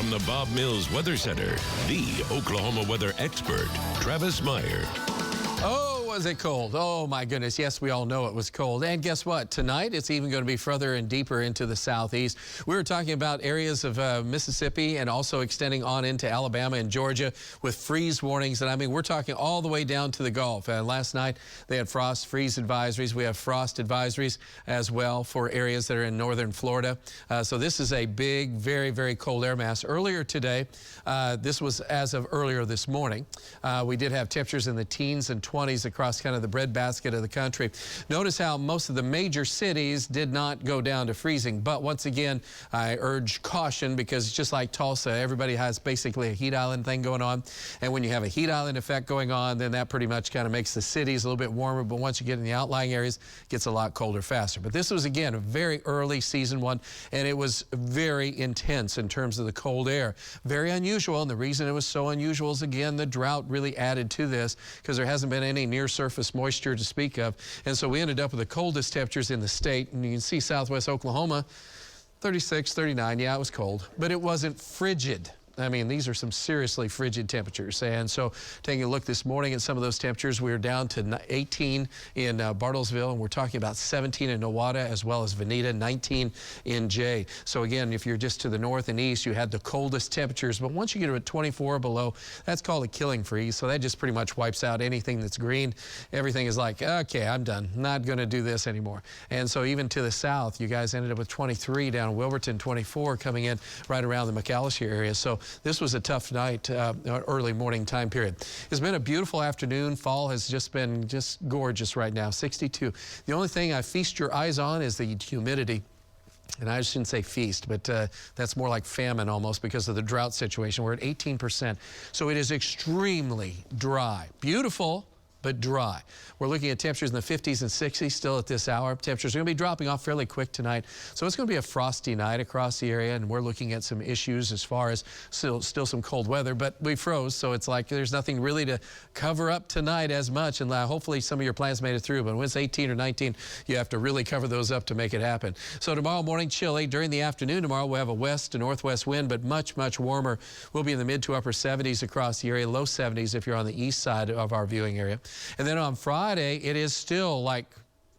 From the Bob Mills Weather Center, the Oklahoma weather expert, Travis Meyer. Oh, was it cold? Oh, my goodness. Yes, we all know it was cold. And guess what? Tonight, it's even going to be further and deeper into the southeast. We were talking about areas of Mississippi and also extending on into Alabama and Georgia with freeze warnings. And I mean, we're talking all the way down to the Gulf. Last night, they had frost freeze advisories. We have frost advisories as well for areas that are in northern Florida. So this is a big, very, very cold air mass. Earlier today, this was as of earlier this morning, we did have temperatures in the teens and 20s across kind of the breadbasket of the country. Notice how most of the major cities did not go down to freezing. But once again, I urge caution because just like Tulsa, everybody has basically a heat island thing going on. And when you have a heat island effect going on, then that pretty much kind of makes the cities a little bit warmer. But once you get in the outlying areas, it gets a lot colder faster. But this was, again, a very early season one, and it was very intense in terms of the cold air. Very unusual, and the reason it was so unusual is, again, the drought really added to this because there hasn't been any near surface moisture to speak of. And so we ended up with the coldest temperatures in the state. And you can see southwest Oklahoma, 36, 39. Yeah, it was cold, but it wasn't frigid. I mean, these are some seriously frigid temperatures. And so taking a look this morning at some of those temperatures, we were down to 18 in Bartlesville, and we're talking about 17 in Nowata as well as Veneta, 19 in Jay. So again, if you're just to the north and east, you had the coldest temperatures. But once you get to 24 or below, that's called a killing freeze. So that just pretty much wipes out anything that's green. Everything is like, okay, I'm done. Not going to do this anymore. And so even to the south, you guys ended up with 23 down in Wilburton, 24 coming in right around the McAllister area. So this was a tough night, early morning time period. It's been a beautiful afternoon. Fall has just been gorgeous right now, 62. The only thing I feast your eyes on is the humidity. And I shouldn't say feast, but that's more like famine almost because of the drought situation. We're at 18%. So it is extremely dry. Beautiful, but dry. We're looking at temperatures in the 50s and 60s still at this hour. Temperatures are going to be dropping off fairly quick tonight. So it's going to be a frosty night across the area, and we're looking at some issues as far as still some cold weather, but we froze, so it's like there's nothing really to cover up tonight as much, and hopefully some of your plans made it through, but when it's 18 or 19, you have to really cover those up to make it happen. So tomorrow morning, chilly. During the afternoon tomorrow, we'll have a west to northwest wind, but much, much warmer. We'll be in the mid to upper 70s across the area, low 70s if you're on the east side of our viewing area. And then on Friday, it is still like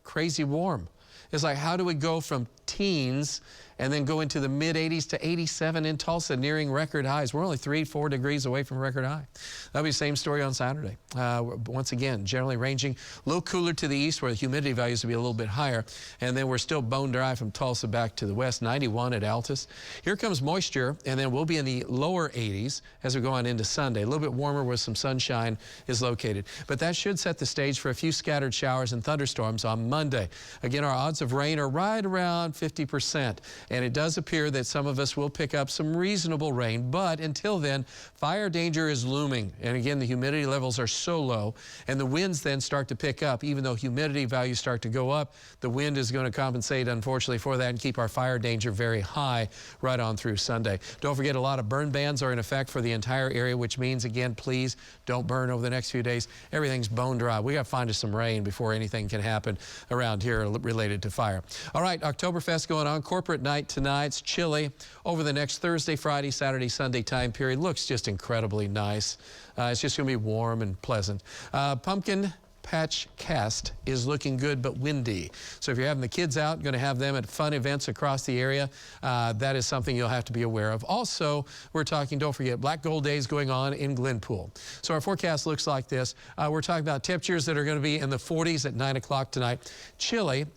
crazy warm. It's like, how do we go from teens and then go into the mid 80s to 87 in Tulsa, nearing record highs? We're only 3-4 degrees away from record high. That'll be the same story on Saturday. Once again, generally ranging a little cooler to the east where the humidity values will be a little bit higher. And then we're still bone dry from Tulsa back to the west, 91 at Altus. Here comes moisture, and then we'll be in the lower 80s as we go on into Sunday. A little bit warmer where some sunshine is located. But that should set the stage for a few scattered showers and thunderstorms on Monday. Again, our odds of rain are right around 50%. And it does appear that some of us will pick up some reasonable rain, but until then, fire danger is looming. And again, the humidity levels are so low, and the winds then start to pick up. Even though humidity values start to go up, the wind is going to compensate, unfortunately, for that and keep our fire danger very high right on through Sunday. Don't forget, a lot of burn bans are in effect for the entire area, which means, again, please don't burn over the next few days. Everything's bone dry. We got to find us some rain before anything can happen around here related to fire. All right, Oktoberfest going on. Corporate night tonight. It's chilly over the next Thursday, Friday, Saturday, Sunday time period. Looks just incredibly nice. It's just going to be warm and pleasant. Pumpkin Patch Cast is looking good but windy. So if you're having the kids out, going to have them at fun events across the area, that is something you'll have to be aware of. Also, we're talking, don't forget, Black Gold Days going on in Glenpool. So our forecast looks like this. We're talking about temperatures that are going to be in the 40s at 9 o'clock tonight. Chilly.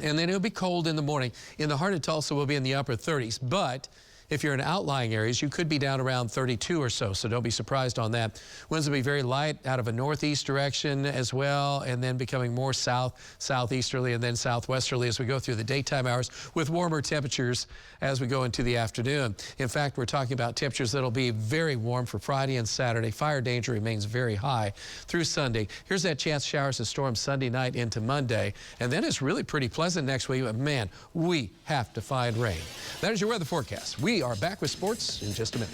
And then it'll be cold in the morning. In the heart of Tulsa, we'll be in the upper 30s. But if you're in outlying areas, you could be down around 32 or so don't be surprised on that. Winds will be very light out of a northeast direction as well, and then becoming more southeasterly, and then southwesterly as we go through the daytime hours with warmer temperatures as we go into the afternoon. In fact, we're talking about temperatures that'll be very warm for Friday and Saturday. Fire danger remains very high through Sunday. Here's that chance showers and storms Sunday night into Monday, and then it's really pretty pleasant next week. But man, we have to find rain. That is your weather forecast. We are back with sports in just a minute.